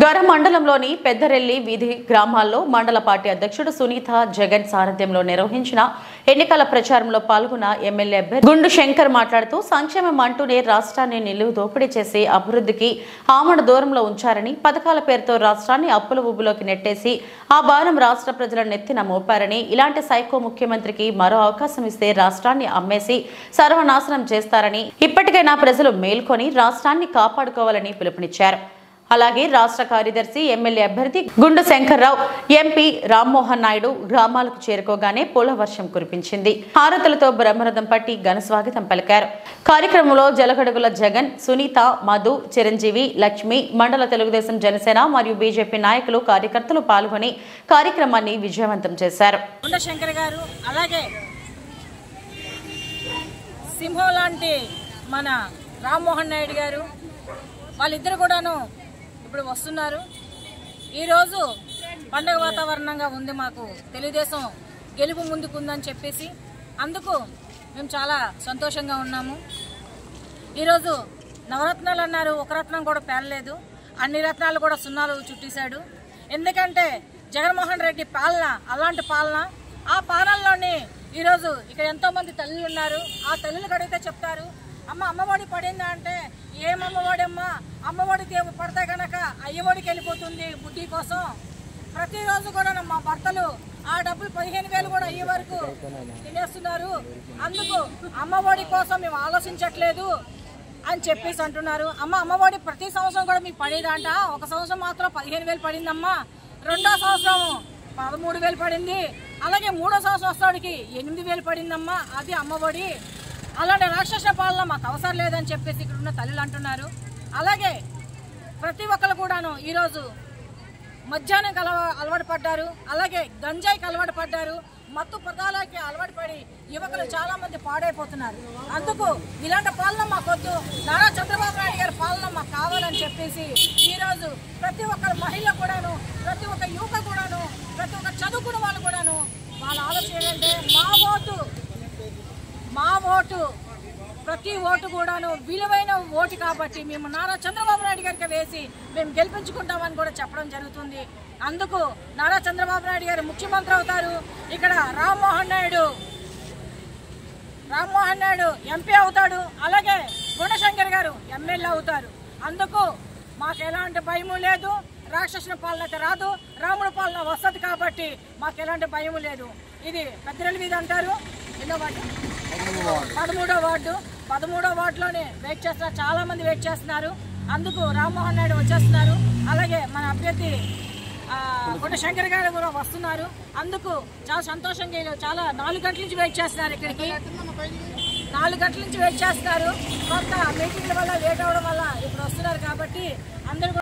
గర మండలంలోని పెద్దరెల్లి వీధి గ్రామాల్లో మండల పార్టీ అధ్యక్షుడు సునీత జగన్ సారథ్యంలో నిర్వహించిన ఎన్నికల ప్రచారంలో పాల్గొన్న ఎమ్మెల్యే అభ్యర్థి గుండు శంకర్ మాట్లాడుతూ సంక్షేమం అంటూనే రాష్ట్రాన్ని నిలువు దోపిడీ చేసి అభివృద్ధికి ఆమడ దూరంలో ఉంచారని, పథకాల పేరుతో రాష్ట్రాన్ని అప్పుల ఊబులోకి నెట్టేసి ఆ భారం రాష్ట్ర ప్రజల నెత్తిన మోపారని, ఇలాంటి సైకో ముఖ్యమంత్రికి మరో అవకాశం ఇస్తే రాష్ట్రాన్ని అమ్మేసి సర్వనాశనం చేస్తారని, ఇప్పటికైనా ప్రజలు మేల్కొని రాష్ట్రాన్ని కాపాడుకోవాలని పిలుపునిచ్చారు. అలాగే రాష్ట్ర కార్యదర్శి ఎమ్మెల్యే అభ్యర్థి గుండు శంకర్రావు, ఎంపీ రామ్మోహన్ నాయుడు గ్రామాలకు చేరుకోగానే పూల వర్షం కురిపించింది. హారతులతో బ్రహ్మరథం పట్టి ఘన స్వాగతం పలికారు. కార్యక్రమంలో జలగడుగుల జగన్, సునీత, మధు, చిరంజీవి, లక్ష్మి, మండల తెలుగుదేశం జనసేన మరియు బీజేపీ నాయకులు, కార్యకర్తలు పాల్గొని కార్యక్రమాన్ని విజయవంతం చేశారు. గుండు శంకర్ గారు, అలాగే సింహం లాంటి మన రామ్మోహన్ నాయుడు గారు, వాళ్ళిద్దరు కూడాను ఇప్పుడు వస్తున్నారు. ఈరోజు పండగ వాతావరణంగా ఉంది. మాకు తెలుగుదేశం గెలుపు ముందుకుందని చెప్పేసి అందుకు మేము చాలా సంతోషంగా ఉన్నాము. ఈరోజు నవరత్నాలు అన్నారు, ఒక రత్నం కూడా పేలలేదు, అన్ని రత్నాలు కూడా సున్నాలు చుట్టేశాడు. ఎందుకంటే జగన్మోహన్ రెడ్డి పాలన అలాంటి పాలన. ఆ పాలనలోని ఈరోజు ఇక్కడ ఎంతో మంది తల్లులు ఉన్నారు. ఆ తల్లులు అడిగితే చెప్తారు, అమ్మఒడి పడిందా అంటే ఏమమ్మఒడి అమ్మా, అమ్మఒడి పడితే కనుక అయ్యఒడికి వెళ్ళిపోతుంది బుద్ధి కోసం. ప్రతిరోజు కూడా మా భర్తలు ఆ డబ్బులు 15,000 కూడా అయ్యే వరకు తినేస్తున్నారు. అందుకు అమ్మఒడి కోసం మేము ఆలోచించట్లేదు అని చెప్పేసి అంటున్నారు. అమ్మఒడి ప్రతి సంవత్సరం కూడా మీకు పడేదంట. ఒక సంవత్సరం మాత్రం 15,000 పడిందమ్మా, రెండో సంవత్సరం 13,000 పడింది, అలాగే మూడో సంవత్సరం వస్తాడికి 8,000 పడిందమ్మా. అది అమ్మఒడి. అలాంటి రాక్షస పాలన మాకు అవసరం లేదని చెప్పేసి ఇక్కడ ఉన్న తల్లులు అంటున్నారు. అలాగే ప్రతి ఒక్కరు కూడాను ఈరోజు మద్యానికి అలవాటు పడ్డారు, అలాగే గంజాయికి అలవాటు పడ్డారు, మత్తు పదాలకి అలవాటు పడి యువకులు చాలా మంది పాడైపోతున్నారు. అందుకు ఇలాంటి పాలన మాకొద్దు, నారా చంద్రబాబు నాయుడు గారి పాలన మాకు కావాలని చెప్పేసి ఈరోజు ప్రతి ఒక్కరు మహిళ కూడాను, ప్రతి ఒక్క యువత కూడాను, ప్రతి ఒక్క చదువుకున్న వాళ్ళు కూడాను వాళ్ళ ఆలోచన ఏంటంటే మా ఓటు ప్రతి ఓటు కూడాను విలువైన ఓటు కాబట్టి మేము నారా చంద్రబాబు నాయుడు గారికి వేసి మేము గెలిపించుకుంటామని కూడా చెప్పడం జరుగుతుంది. అందుకు నారా చంద్రబాబు నాయుడు గారు ముఖ్యమంత్రి అవుతారు. ఇక్కడ రామ్మోహన్ నాయుడు ఎంపీ అవుతాడు, అలాగే గుండు శంకర్ గారు ఎమ్మెల్యే అవుతారు. అందుకు మాకు ఎలాంటి భయము లేదు. రాక్షసుల పాలన అయితే రాదు, రాముడి పాలన వస్తుంది కాబట్టి మాకు ఎలాంటి భయము లేదు. ఇది పెద్దరెల్లి వీధి అంటారు. ఎన్నో వార్డు? 13వ వార్డులోనే వెయిట్ చేస్తున్నారు, చాలా మంది వెయిట్ చేస్తున్నారు. అందుకు రామ్మోహన్ నాయుడు వచ్చేస్తున్నారు, అలాగే మన అభ్యర్థి గుండు శంకర్ గారు కూడా వస్తున్నారు. అందుకు చాలా సంతోషంగా చాలా 4 గంటల నుంచి వెయిట్ చేస్తున్నారు. ఇక్కడికి 4 గంటల నుంచి వెయిట్ చేస్తున్నారు. కొంత మీటింగ్ల వల్ల లేట్ అవడం వల్ల ఇప్పుడు వస్తున్నారు కాబట్టి అందరూ